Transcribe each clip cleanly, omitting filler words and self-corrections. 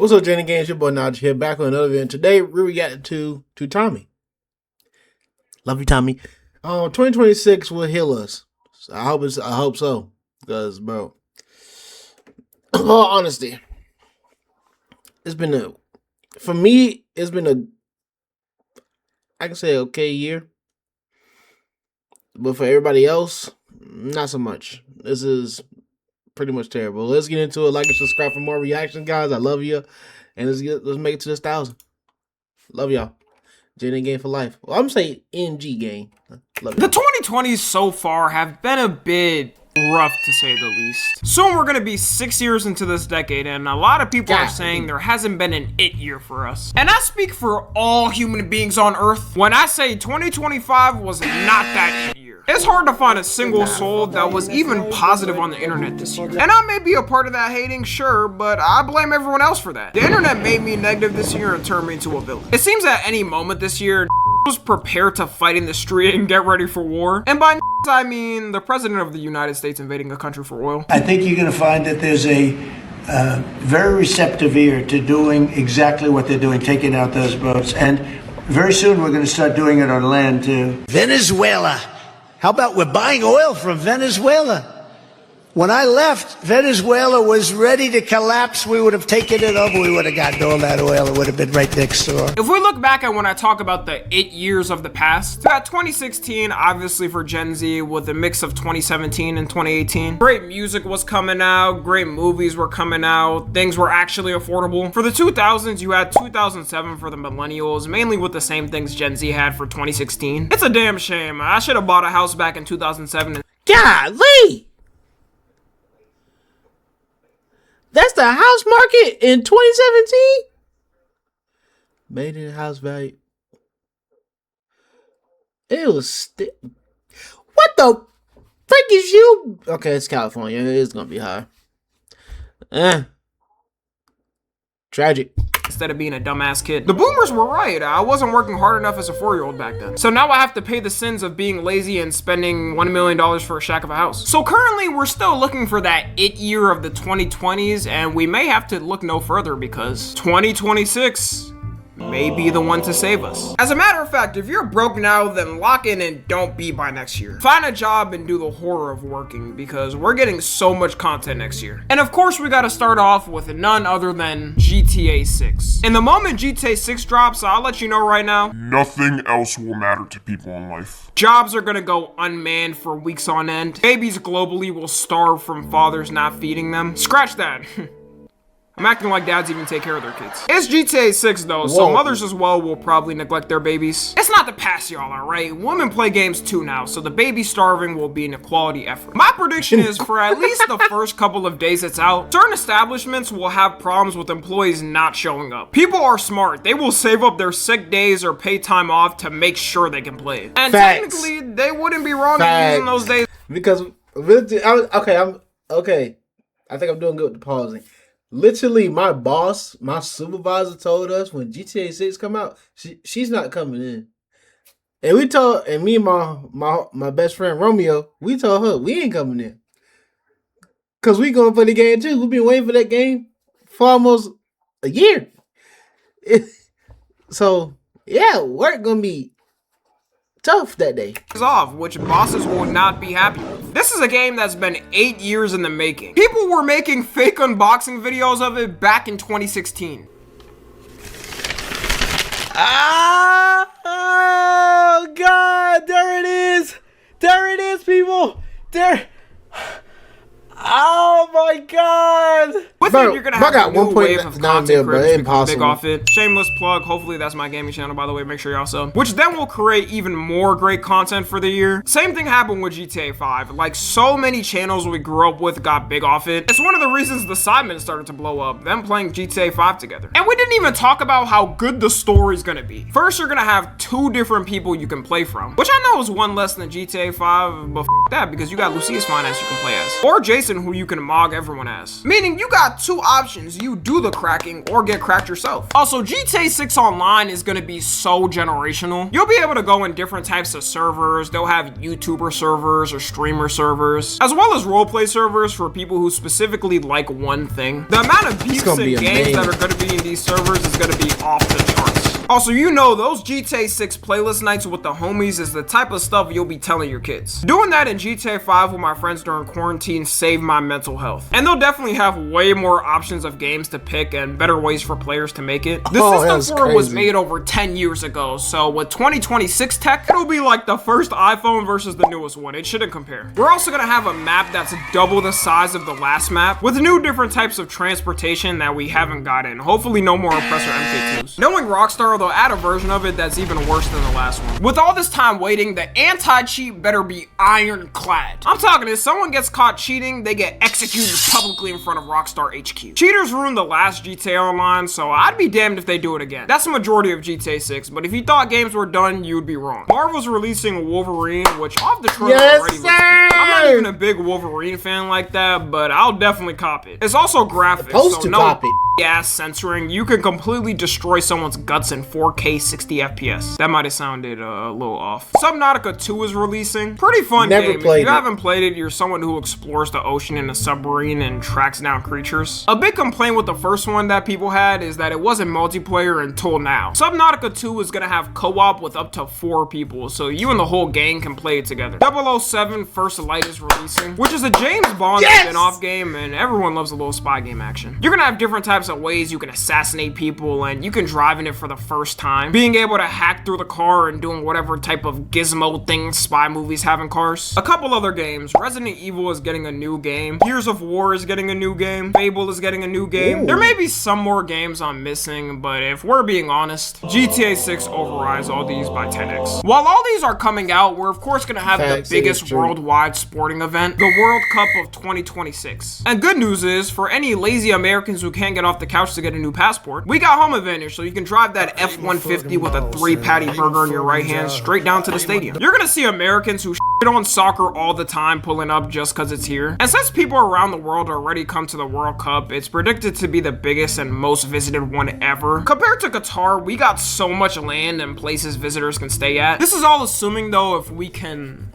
What's up, Jenny Games? Your boy Nigel here, back with another video. And today we reacted to Tommy. Love you, Tommy. 2026 will heal us. So I hope so. Because, bro, in all honesty, for me, it's been I can say okay year. But for everybody else, not so much. This is pretty much terrible. Let's get into it. Like and subscribe for more reaction, guys. I love you. And let's make it to this 1,000. Love y'all. JN game for life. Well, I'm saying NG game. Love the 2020s so far have been a bit rough, to say the least. Soon we're gonna be 6 years into this decade, and a lot of people are saying there hasn't been an it year for us. And I speak for all human beings on Earth when I say 2025 was not that it year. It's hard to find a single soul that was even positive on the internet this year. And I may be a part of that hating, sure, but I blame everyone else for that. The internet made me negative this year and turned me into a villain. It seems at any moment this year, was prepared to fight in the street and get ready for war. And by I mean the president of the United States invading a country for oil. I think you're going to find that there's a very receptive ear to doing exactly what they're doing, taking out those boats. And very soon we're going to start doing it on land too. Venezuela. How about we're buying oil from Venezuela? When I left, Venezuela was ready to collapse. We would have taken it over. We would have gotten all that oil. It would have been right next door. If we look back at when I talk about the 8 years of the past, we got 2016, obviously for Gen Z, with a mix of 2017 and 2018. Great music was coming out. Great movies were coming out. Things were actually affordable. For the 2000s, you had 2007 for the millennials, mainly with the same things Gen Z had for 2016. It's a damn shame. I should have bought a house back in 2007. Golly! That's the house market in 2017? Made in house value. It was what the frick is you? Okay, it's California. It's gonna be high. Tragic. Instead of being a dumbass kid. The boomers were right. I wasn't working hard enough as a 4-year-old back then. So now I have to pay the sins of being lazy and spending $1 million for a shack of a house. So currently we're still looking for that it year of the 2020s, and we may have to look no further because 2026 may be the one to save us. As a matter of fact, if you're broke now, then lock in and don't be by next year. Find a job and do the horror of working, because we're getting so much content next year. And of course, we gotta start off with none other than GTA 6. And the moment GTA 6 drops, I'll let you know right now, nothing else will matter to people in life. Jobs are gonna go unmanned for weeks on end. Babies globally will starve from fathers not feeding them. Scratch that. I'm acting like dads even take care of their kids. It's GTA 6 though, so mothers as well will probably neglect their babies. It's not the past, y'all, alright? Women play games too now, so the baby starving will be an equality effort. My prediction is for at least the first couple of days it's out, certain establishments will have problems with employees not showing up. People are smart. They will save up their sick days or pay time off to make sure they can play it. And technically, they wouldn't be wrong in using those days. Because, okay. I think I'm doing good with the pausing. Literally, my boss, my supervisor told us when GTA 6 come out, she's not coming in. And me and my best friend Romeo, we told her we ain't coming in. Cause we gonna play the game too. We've been waiting for that game for almost a year. So yeah, work gonna be tough that day. Off, which bosses will not be happy with. This is a game that's been 8 years in the making. People were making fake unboxing videos of it back in 2016. Oh God, there it is. There it is, people. There. Oh my God! With it, you're gonna have a new wave of content creators big off it. Shameless plug. Hopefully that's my gaming channel, by the way. Make sure y'all sub. Which then will create even more great content for the year. Same thing happened with GTA 5. Like so many channels we grew up with got big off it. It's one of the reasons the Sidemen started to blow up. Them playing GTA 5 together. And we didn't even talk about how good the story's gonna be. First, you're gonna have 2 different people you can play from, which I know is one less than GTA 5, but f that, because you got Lucius Finance you can play as, or Jason, who you can mog everyone as. Meaning you got got two options. You do the cracking or get cracked yourself. Also, GTA 6 Online is gonna be so generational. You'll be able to go in different types of servers. They'll have YouTuber servers or streamer servers, as well as roleplay servers for people who specifically like one thing. The amount of beefs and games that are gonna be in these servers is gonna be off the charts. Also, you know, those GTA 6 playlist nights with the homies is the type of stuff you'll be telling your kids. Doing that in GTA 5 with my friends during quarantine saved my mental health. And they'll definitely have way more options of games to pick and better ways for players to make it. The system for it was made over 10 years ago, so with 2026 tech, it'll be like the first iPhone versus the newest one. It shouldn't compare. We're also gonna have a map that's double the size of the last map, with new different types of transportation that we haven't gotten. Hopefully no more Oppressor MK2s. Knowing Rockstar, they'll add a version of it that's even worse than the last one. With all this time waiting, the anti-cheat better be ironclad. I'm talking, if someone gets caught cheating, they get executed publicly in front of Rockstar HQ. Cheaters ruined the last GTA Online, so I'd be damned if they do it again. That's the majority of GTA 6, but if you thought games were done, you'd be wrong. Marvel's releasing Wolverine, which off the trailer already looks. I'm not even a big Wolverine fan like that, but I'll definitely cop it. It's also graphics, so no ass censoring. You can completely destroy someone's guts in 4K 60 FPS. That might have sounded a little off. Subnautica 2 is releasing. Pretty fun game. If you haven't played it, you're someone who explores the ocean in a submarine and tracks down creatures. A big complaint with the first one that people had is that it wasn't multiplayer until now. Subnautica 2 is gonna have co-op with up to 4 people, so you and the whole gang can play it together. 007 First Light is releasing, which is a James Bond spin-off game, and everyone loves a little spy game action. You're gonna have different types of ways you can assassinate people, and you can drive in it for the first time. Being able to hack through the car and doing whatever type of gizmo things spy movies have in cars. A couple other games. Resident Evil is getting a new game. Gears of War is getting a new game. Fable is getting a new game. There may be some more games I'm missing, but if we're being honest, GTA 6 overrides all these by 10x. While all these are coming out, we're of course gonna have the biggest worldwide sporting event, the World Cup of 2026. And good news is, for any lazy Americans who can't get off the couch to get a new passport, we got home advantage, so you can drive that F-150 with a 3-patty burger in your right hand straight down to the stadium. You're gonna see Americans who shit on soccer all the time pulling up just cause it's here. And since people around the world already come to the World Cup, it's predicted to be the biggest and most visited one ever. Compared to Qatar, we got so much land and places visitors can stay at. This is all assuming though if we can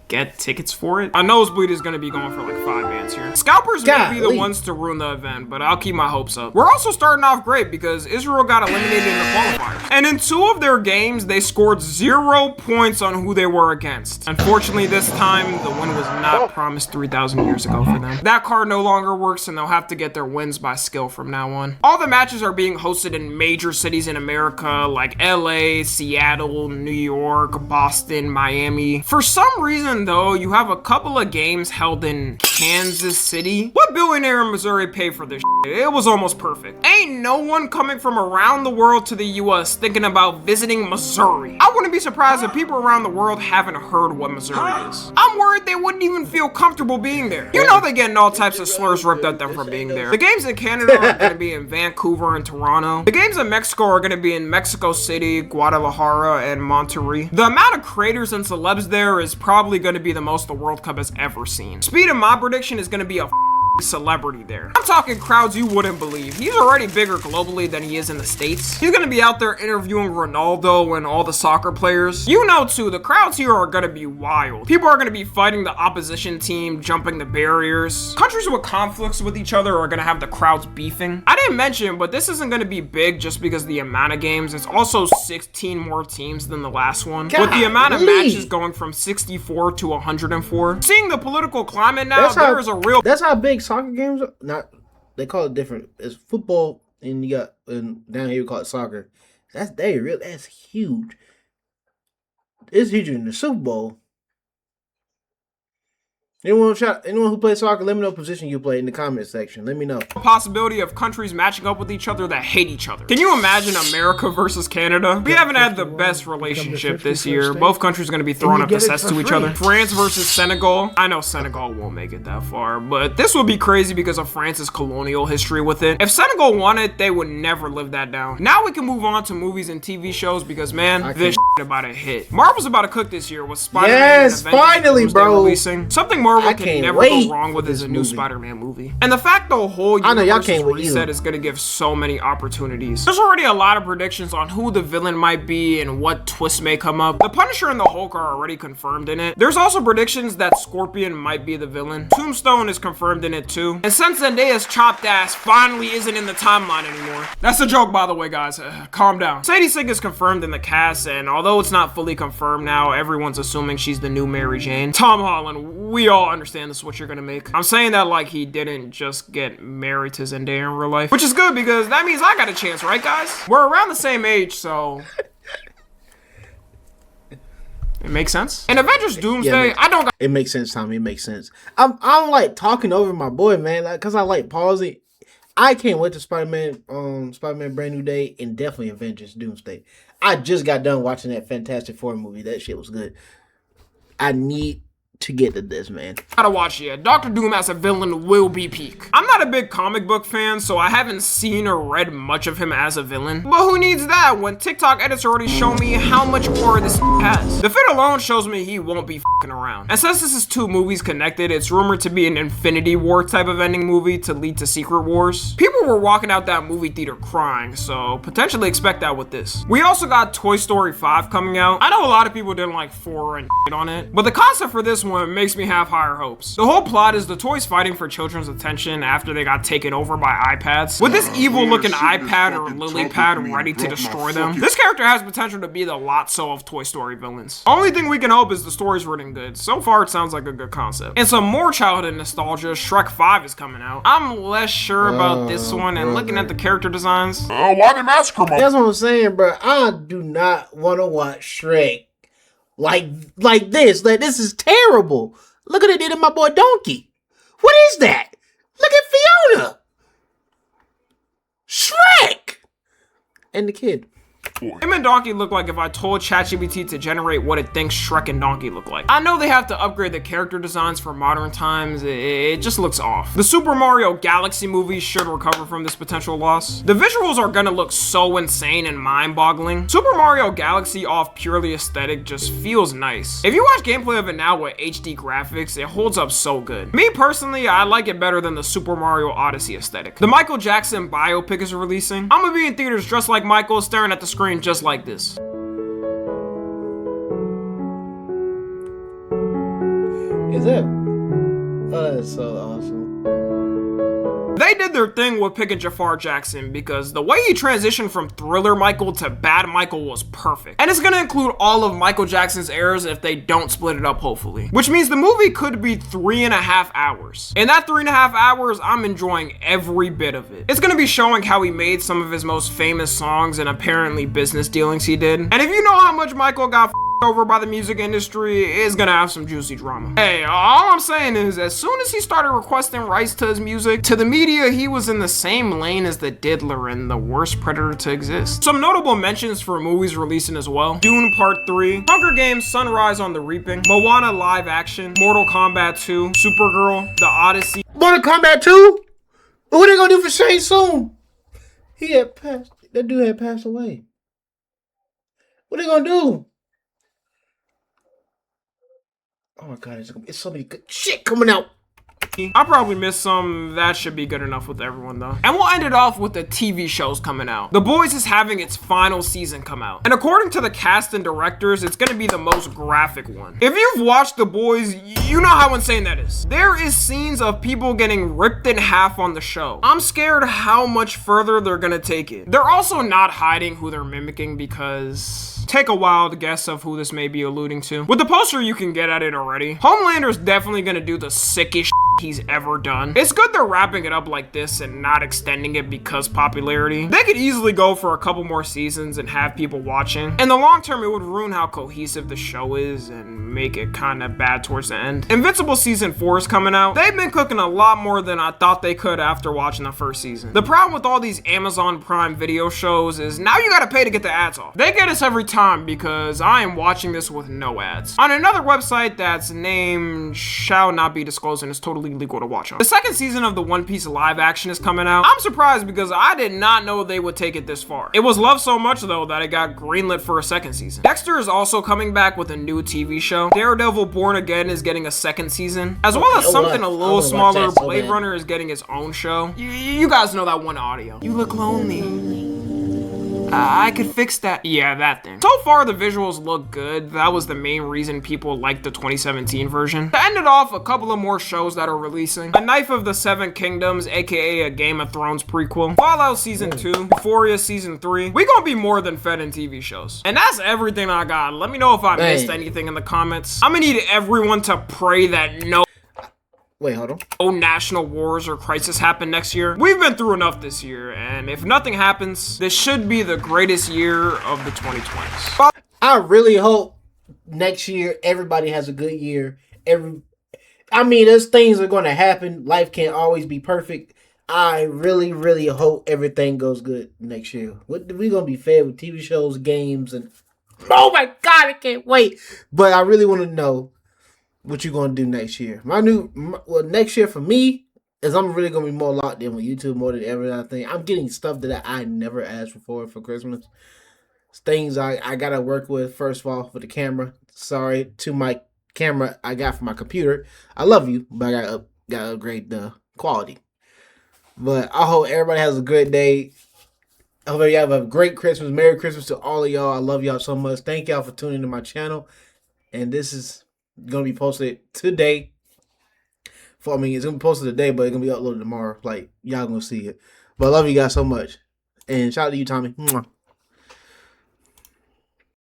get tickets for it. A nosebleed is gonna be going for like 5 bands here. Scalpers may be the ones to ruin the event, but I'll keep my hopes up. We're also starting off great because Israel got eliminated in the qualifiers. And in 2 of their games, they scored 0 points on who they were against. Unfortunately, this time, the win was not promised 3,000 years ago for them. That card no longer works and they'll have to get their wins by skill from now on. All the matches are being hosted in major cities in America like LA, Seattle, New York, Boston, Miami. For some reason, though, you have a couple of games held in Kansas City. What billionaire in Missouri paid for this shit? It was almost perfect. Ain't no one coming from around the world to the US thinking about visiting Missouri. I wouldn't be surprised if people around the world haven't heard what Missouri is. I'm worried they wouldn't even feel comfortable being there. You know they're getting all types of slurs ripped at them for being there. The games in Canada are gonna be in Vancouver and Toronto. The games in Mexico are gonna be in Mexico City, Guadalajara, and Monterrey. The amount of creators and celebs there is probably gonna be the most the World Cup has ever seen. Speed of my prediction is gonna be a celebrity there. I'm talking crowds you wouldn't believe. He's already bigger globally than he is in the States. He's gonna be out there interviewing Ronaldo and all the soccer players. You know too, the crowds here are gonna be wild. People are gonna be fighting the opposition team, jumping the barriers. Countries with conflicts with each other are gonna have the crowds beefing. I didn't mention, but this isn't gonna be big just because of the amount of games. It's also 16 more teams than the last one. With the amount of matches going from 64 to 104. Seeing the political climate now, there is a real— That's how big soccer games are. Not, they call it different. It's football, and you got, and down here we call it soccer. That's huge. It's huger than the Super Bowl. Anyone who plays soccer, let me know what position you play in the comment section. Let me know. Possibility of countries matching up with each other that hate each other. Can you imagine America versus Canada? We haven't had the best relationship this year. Both countries are going to be throwing up the sets to each other. France versus Senegal. I know Senegal won't make it that far, but this would be crazy because of France's colonial history with it. If Senegal won it, they would never live that down. Now we can move on to movies and TV shows because, man, this about a hit. Marvel's about to cook this year with Spider-Man. Yes, and Avengers finally, Doomsday bro. Releasing. Something Marvel I can can't never wait go wrong with for is a this new movie. Spider-Man movie. And the fact the whole I know y'all universe can't wait reset either. is gonna give so many opportunities. There's already a lot of predictions on who the villain might be and what twists may come up. The Punisher and the Hulk are already confirmed in it. There's also predictions that Scorpion might be the villain. Tombstone is confirmed in it too. And since Zendaya's chopped ass finally isn't in the timeline anymore. That's a joke, by the way, guys. Calm down. Sadie Sink is confirmed in the cast, and although it's not fully confirmed now, everyone's assuming she's the new Mary Jane. Tom Holland, we all understand this is what you're gonna make. I'm saying that like he didn't just get married to Zendaya in real life, which is good because that means I got a chance, right, guys? We're around the same age, so it makes sense. And Avengers Doomsday, I don't got It makes sense, Tommy. It makes sense. I'm like talking over my boy, man, like cause I like pausing. I can't wait to Spider-Man Brand New Day and definitely Avengers Doomsday. I just got done watching that Fantastic Four movie. That shit was good. I need to get to this, man. gotta watch it. Doctor Doom as a villain will be peak. I'm not a big comic book fan, so I haven't seen or read much of him as a villain. But who needs that when TikTok edits already show me how much more this has? The fit alone shows me he won't be f***ing around. And since this is two movies connected, it's rumored to be an Infinity War type of ending movie to lead to Secret Wars. People were walking out that movie theater crying, so potentially expect that with this. We also got Toy Story 5 coming out. I know a lot of people didn't like 4 and shit on it, but the concept for this one makes me have higher hopes. The whole plot is the toys fighting for children's attention after they got taken over by iPads. With this evil looking iPad or lily pad ready to destroy them, this character has potential to be the Lotso of Toy Story villains. Only thing we can hope is the story's written good. So far it sounds like a good concept. And some more childhood nostalgia, Shrek 5 is coming out. I'm less sure about this one, and looking at the character designs, Why they massacre my That's what I'm saying, bro. I do not want to watch Shrek like this. Like, this is terrible. Look at it did to my boy Donkey. What is that? Look at Fiona. Shrek. And the kid. him and Donkey look like if I told ChatGPT to generate what it thinks Shrek and Donkey look like. I know they have to upgrade the character designs for modern times, it just looks off. The Super Mario Galaxy movie should recover from this potential loss. The visuals are gonna look so insane and mind-boggling. Super Mario Galaxy off purely aesthetic just feels nice. If you watch gameplay of it now with HD graphics, it holds up so good. Me personally, I like it better than the Super Mario Odyssey aesthetic. The Michael Jackson biopic is releasing. I'm gonna be in theaters dressed like Michael, staring at the screen just like this. Is it? Oh, that's so awesome. They did their thing with picking Jafar Jackson because the way he transitioned from Thriller Michael to Bad Michael was perfect. And it's gonna include all of Michael Jackson's eras if they don't split it up, hopefully. Which means the movie could be 3.5 hours. In that 3.5 hours, I'm enjoying every bit of it. It's gonna be showing how he made some of his most famous songs and apparently business dealings he did. And if you know how much Michael got over by the music industry, is gonna have some juicy drama. Hey, all I'm saying is, as soon as he started requesting rights to his music, to the media, he was in the same lane as the Diddler and the worst predator to exist. Some notable mentions for movies releasing as well: Dune Part 3, Hunger Games Sunrise on the Reaping, Moana live action, Mortal Kombat 2, Supergirl, The Odyssey. Mortal Kombat 2? What they gonna do for Shang Tsung? He had passed. That dude had passed away. What they gonna do? Oh my god, it's so many good shit coming out. I probably missed some. That should be good enough with everyone though. And we'll end it off with the TV shows coming out. The Boys is having its final season come out. And according to the cast and directors, it's gonna be the most graphic one. If you've watched The Boys, you know how insane that is. There is scenes of people getting ripped in half on the show. I'm scared how much further they're gonna take it. They're also not hiding who they're mimicking because... Take a wild guess of who this may be alluding to. With the poster, you can get at it already. Homelander's definitely gonna do the sickest he's ever done. It's good they're wrapping it up like this and not extending it because popularity. They could easily go for a couple more seasons and have people watching. In the long term, it would ruin how cohesive the show is and make it kind of bad towards the end. Invincible Season 4 is coming out. They've been cooking a lot more than I thought they could after watching the first season. The problem with all these Amazon Prime Video shows is now you gotta pay to get the ads off. They get us every time because I am watching this with no ads. On another website that's name shall not be disclosed and is totally totally legal to watch on. The second season of the One Piece live action is coming out. I'm surprised because I did not know they would take it this far. It was loved so much though that it got greenlit for a second season. Dexter is also coming back with a new TV show. Daredevil Born Again is getting a second season, as well as something a little smaller. Blade Runner is getting its own show. You guys know that one audio. You look lonely. I could fix that. Yeah, that thing. So far, the visuals look good. That was the main reason people liked the 2017 version. To end it off, a couple of more shows that are releasing. A Knife of the Seven Kingdoms, aka a Game of Thrones prequel. Fallout Season 2. Euphoria Season 3. We gonna be more than fed in TV shows. And that's everything I got. Let me know if I missed anything in the comments. I'm gonna need everyone to pray that Wait, hold on. no national wars or crisis happen next year. We've been through enough this year, and if nothing happens, this should be the greatest year of the 2020s. I really hope next year everybody has a good year. I mean, those things are going to happen. Life can't always be perfect. I really, really hope everything goes good next year. We're going to be fed with TV shows, games, and oh my God, I can't wait. But I really want to know what you're going to do next year. Next year for me is I'm really going to be more locked in with YouTube more than ever. I think I'm getting stuff that I never asked for Christmas. It's things I got to work with, first of all, for the camera. Sorry to my camera I got from my computer. I love you, but I got to upgrade the quality. But I hope everybody has a good day. I hope you have a great Christmas. Merry Christmas to all of y'all. I love y'all so much. Thank y'all for tuning to my channel. And this is going to be posted today. It's going to be posted today, but it's going to be uploaded tomorrow. Like, y'all going to see it. But I love you guys so much. And shout out to you, Tommy. Mwah.